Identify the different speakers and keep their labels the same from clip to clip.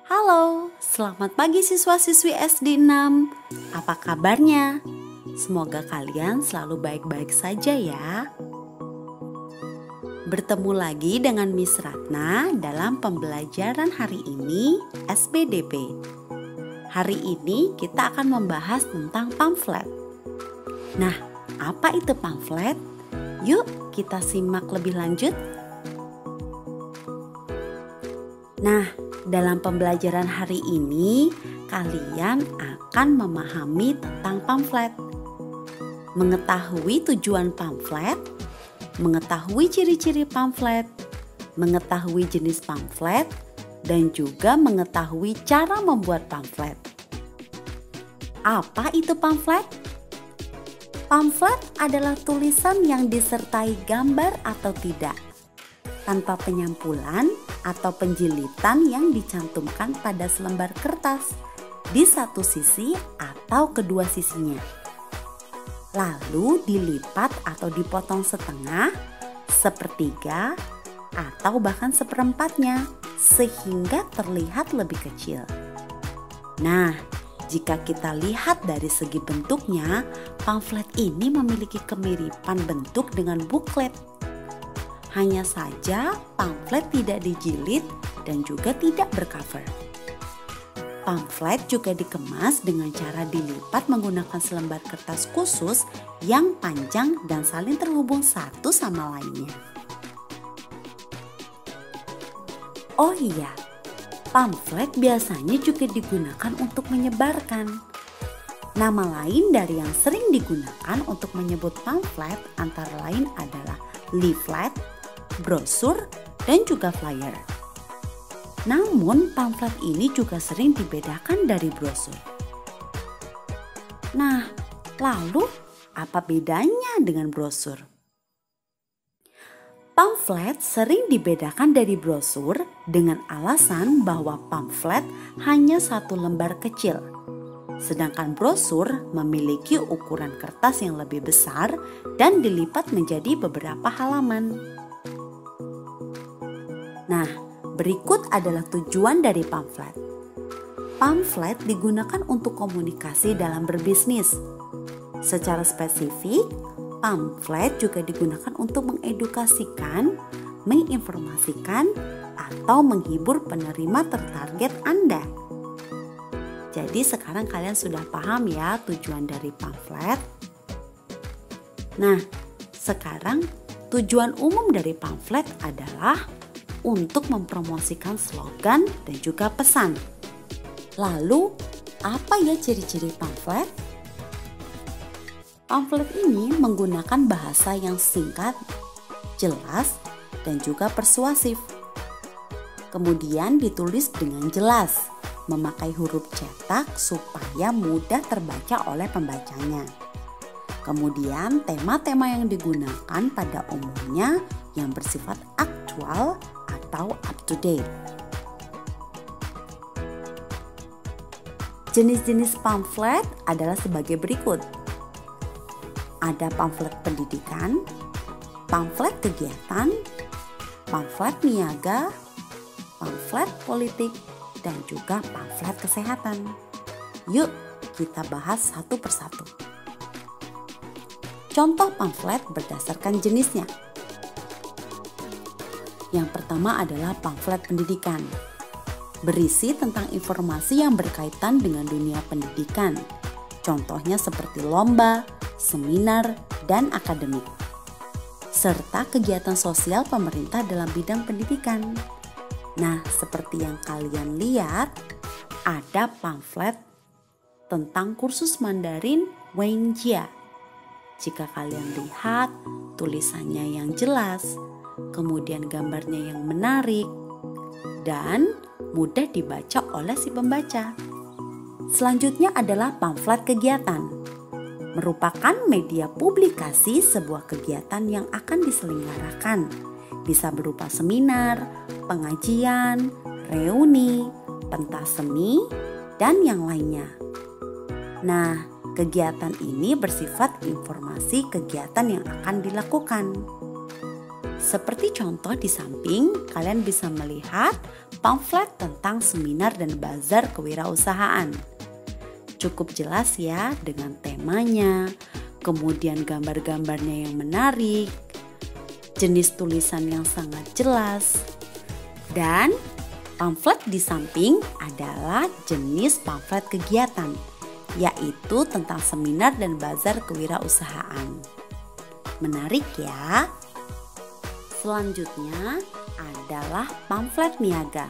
Speaker 1: Halo, selamat pagi siswa-siswi SD 6. Apa kabarnya? Semoga kalian selalu baik-baik saja ya. Bertemu lagi dengan Miss Ratna dalam pembelajaran hari ini SPDP. Hari ini kita akan membahas tentang pamflet. Nah, apa itu pamflet? Yuk kita simak lebih lanjut. Nah, dalam pembelajaran hari ini, kalian akan memahami tentang pamflet. Mengetahui tujuan pamflet, mengetahui ciri-ciri pamflet, mengetahui jenis pamflet, dan juga mengetahui cara membuat pamflet. Apa itu pamflet? Pamflet adalah tulisan yang disertai gambar atau tidak, tanpa penyampulan atau penjilitan yang dicantumkan pada selembar kertas di satu sisi atau kedua sisinya. Lalu dilipat atau dipotong setengah, sepertiga, atau bahkan seperempatnya sehingga terlihat lebih kecil. Nah, jika kita lihat dari segi bentuknya, pamflet ini memiliki kemiripan bentuk dengan buklet. Hanya saja pamflet tidak dijilid dan juga tidak bercover. Pamflet juga dikemas dengan cara dilipat menggunakan selembar kertas khusus yang panjang dan saling terhubung satu sama lainnya. Oh iya, pamflet biasanya juga digunakan untuk menyebarkan. Nama lain dari yang sering digunakan untuk menyebut pamflet antara lain adalah leaflet, brosur, dan juga flyer. Namun pamflet ini juga sering dibedakan dari brosur. Nah, lalu apa bedanya dengan brosur? Pamflet sering dibedakan dari brosur dengan alasan bahwa pamflet hanya satu lembar kecil, sedangkan brosur memiliki ukuran kertas yang lebih besar dan dilipat menjadi beberapa halaman. Nah, berikut adalah tujuan dari pamflet. Pamflet digunakan untuk komunikasi dalam berbisnis. Secara spesifik, pamflet juga digunakan untuk mengedukasikan, menginformasikan, atau menghibur penerima tertarget Anda. Jadi sekarang kalian sudah paham ya tujuan dari pamflet. Nah, sekarang tujuan umum dari pamflet adalah untuk mempromosikan slogan dan juga pesan. Lalu, apa ya ciri-ciri pamflet? Pamflet ini menggunakan bahasa yang singkat, jelas, dan juga persuasif. Kemudian ditulis dengan jelas, memakai huruf cetak supaya mudah terbaca oleh pembacanya. Kemudian tema-tema yang digunakan pada umumnya yang bersifat aktual atau up to date. Jenis-jenis pamflet adalah sebagai berikut. Ada pamflet pendidikan, pamflet kegiatan, pamflet niaga, pamflet politik, dan juga pamflet kesehatan. Yuk kita bahas satu persatu. Contoh pamflet berdasarkan jenisnya. Yang pertama adalah pamflet pendidikan. Berisi tentang informasi yang berkaitan dengan dunia pendidikan. Contohnya seperti lomba, seminar, dan akademik. Serta kegiatan sosial pemerintah dalam bidang pendidikan. Nah, seperti yang kalian lihat, ada pamflet tentang kursus Mandarin Wenjia. Jika kalian lihat, tulisannya yang jelas, kemudian gambarnya yang menarik, dan mudah dibaca oleh si pembaca. Selanjutnya adalah pamflet kegiatan. Merupakan media publikasi sebuah kegiatan yang akan diselenggarakan. Bisa berupa seminar, pengajian, reuni, pentas seni, dan yang lainnya. Nah, kegiatan ini bersifat informasi kegiatan yang akan dilakukan. Seperti contoh di samping, kalian bisa melihat pamflet tentang seminar dan bazar kewirausahaan. Cukup jelas ya dengan temanya, kemudian gambar-gambarnya yang menarik, jenis tulisan yang sangat jelas. Dan pamflet di samping adalah jenis pamflet kegiatan, yaitu tentang seminar dan bazar kewirausahaan. Menarik ya? Selanjutnya adalah pamflet niaga.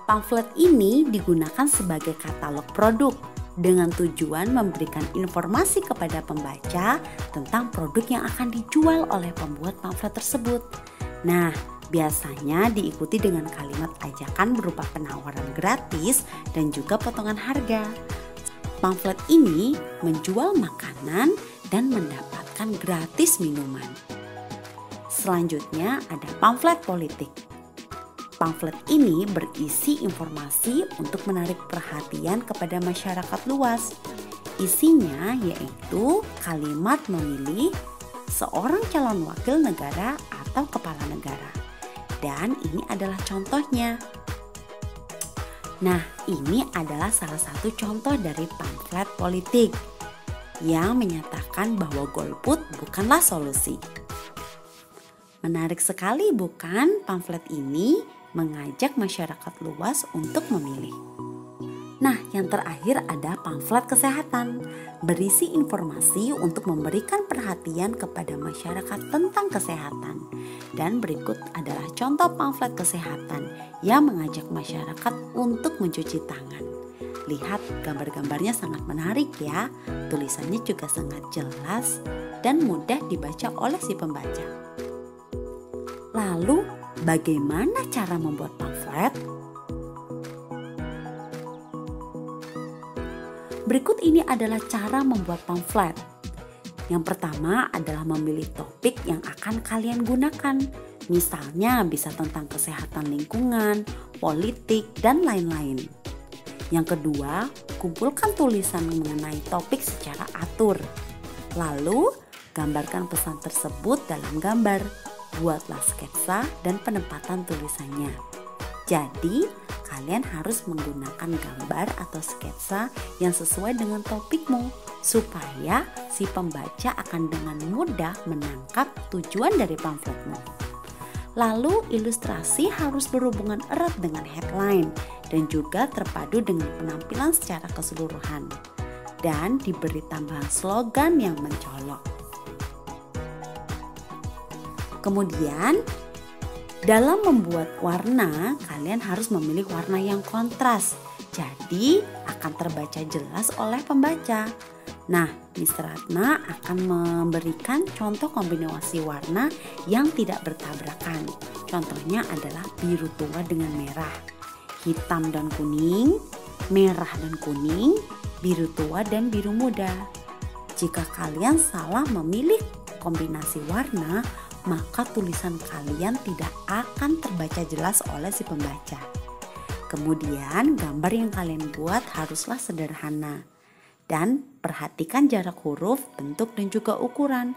Speaker 1: Pamflet ini digunakan sebagai katalog produk dengan tujuan memberikan informasi kepada pembaca tentang produk yang akan dijual oleh pembuat pamflet tersebut. Nah, biasanya diikuti dengan kalimat ajakan berupa penawaran gratis dan juga potongan harga. Pamflet ini menjual makanan dan mendapatkan gratis minuman. Selanjutnya ada pamflet politik. Pamflet ini berisi informasi untuk menarik perhatian kepada masyarakat luas. Isinya yaitu kalimat memilih seorang calon wakil negara atau kepala negara. Dan ini adalah contohnya. Nah, ini adalah salah satu contoh dari pamflet politik yang menyatakan bahwa golput bukanlah solusi. Menarik sekali bukan? Pamflet ini mengajak masyarakat luas untuk memilih. Nah, yang terakhir ada pamflet kesehatan. Berisi informasi untuk memberikan perhatian kepada masyarakat tentang kesehatan. Dan berikut adalah contoh pamflet kesehatan yang mengajak masyarakat untuk mencuci tangan. Lihat gambar-gambarnya sangat menarik ya. Tulisannya juga sangat jelas dan mudah dibaca oleh si pembaca. Lalu, bagaimana cara membuat pamflet? Berikut ini adalah cara membuat pamflet. Yang pertama adalah memilih topik yang akan kalian gunakan. Misalnya bisa tentang kesehatan lingkungan, politik, dan lain-lain. Yang kedua, kumpulkan tulisan mengenai topik secara atur. Lalu, gambarkan pesan tersebut dalam gambar. Buatlah sketsa dan penempatan tulisannya. Jadi, kalian harus menggunakan gambar atau sketsa yang sesuai dengan topikmu supaya si pembaca akan dengan mudah menangkap tujuan dari pamfletmu. Lalu, ilustrasi harus berhubungan erat dengan headline dan juga terpadu dengan penampilan secara keseluruhan. Dan diberi tambahan slogan yang mencolok. Kemudian, dalam membuat warna, kalian harus memilih warna yang kontras. Jadi, akan terbaca jelas oleh pembaca. Nah, Miss Ratna akan memberikan contoh kombinasi warna yang tidak bertabrakan. Contohnya adalah biru tua dengan merah, hitam dan kuning, merah dan kuning, biru tua dan biru muda. Jika kalian salah memilih kombinasi warna, maka tulisan kalian tidak akan terbaca jelas oleh si pembaca. Kemudian gambar yang kalian buat haruslah sederhana. Dan perhatikan jarak huruf, bentuk dan juga ukuran.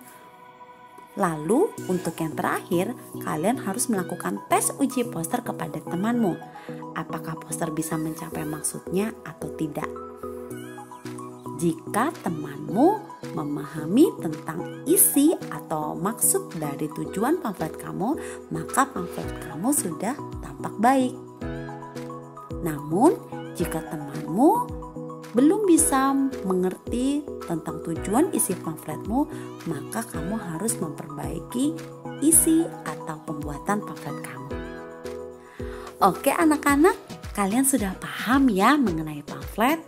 Speaker 1: Lalu untuk yang terakhir, kalian harus melakukan tes uji poster kepada temanmu. Apakah poster bisa mencapai maksudnya atau tidak? Jika temanmu memahami tentang isi atau maksud dari tujuan pamflet kamu, maka pamflet kamu sudah tampak baik. Namun, jika temanmu belum bisa mengerti tentang tujuan isi pamfletmu, maka kamu harus memperbaiki isi atau pembuatan pamflet kamu. Oke anak-anak, kalian sudah paham ya mengenai pamflet?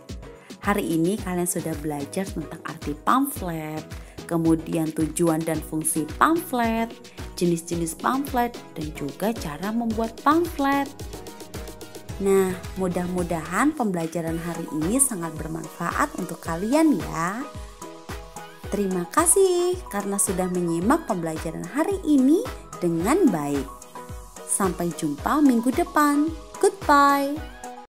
Speaker 1: Hari ini kalian sudah belajar tentang arti pamflet, kemudian tujuan dan fungsi pamflet, jenis-jenis pamflet, dan juga cara membuat pamflet. Nah, mudah-mudahan pembelajaran hari ini sangat bermanfaat untuk kalian ya. Terima kasih karena sudah menyimak pembelajaran hari ini dengan baik. Sampai jumpa minggu depan. Goodbye.